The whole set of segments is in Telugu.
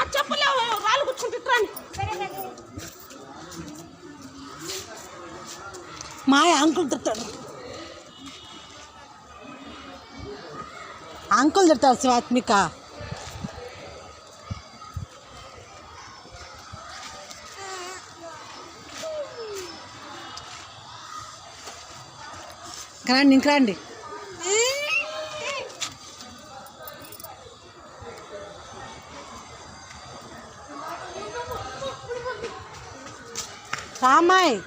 చెప్పలే రాళ్ళు కూర్చుంటాను మా అంకుల్ తిడతాడు స్వాత్మిక రండి ఇంక రండి రామాయ్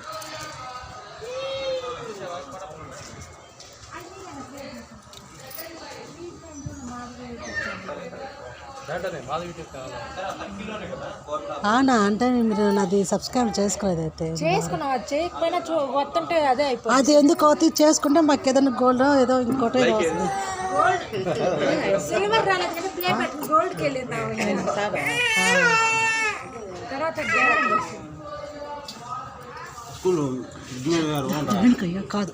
అవునా అంటే మీరు నాది సబ్స్క్రైబ్ చేసుకోలేదు అయితే చేసుకున్నావా చేయకపోయినా వస్తుంటే అదే అయిపోయింది అది ఎందుకు అవుతుంది చేసుకుంటే మాకు ఏదైనా గోల్డ్ ఏదో ఇంకోటి ఏదో వస్తుంది సిల్వర్ రాలేదు కానీ ప్లే పెట్టి గోల్డ్కి వెళ్ళింది తర్వాత కాదు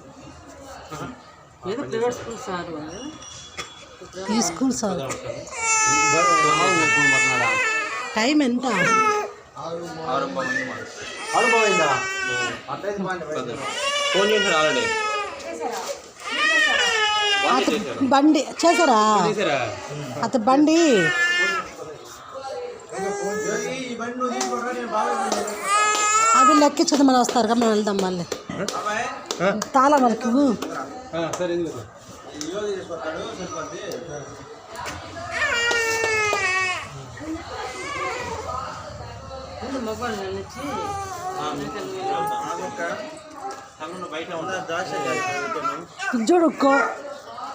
ఈ స్కూల్ సార్ టైం ఎంత బండి చేశారా అత బండి అవి లెక్కించదు మనం వస్తారు మనం వెళ్దాం మళ్ళీ తాళ మనకు చూడు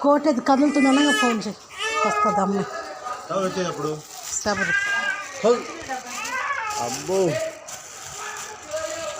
కోట కదులుతుందనగా ఫోన్ చేయి వస్తుంది అమ్మాయి అబ్బో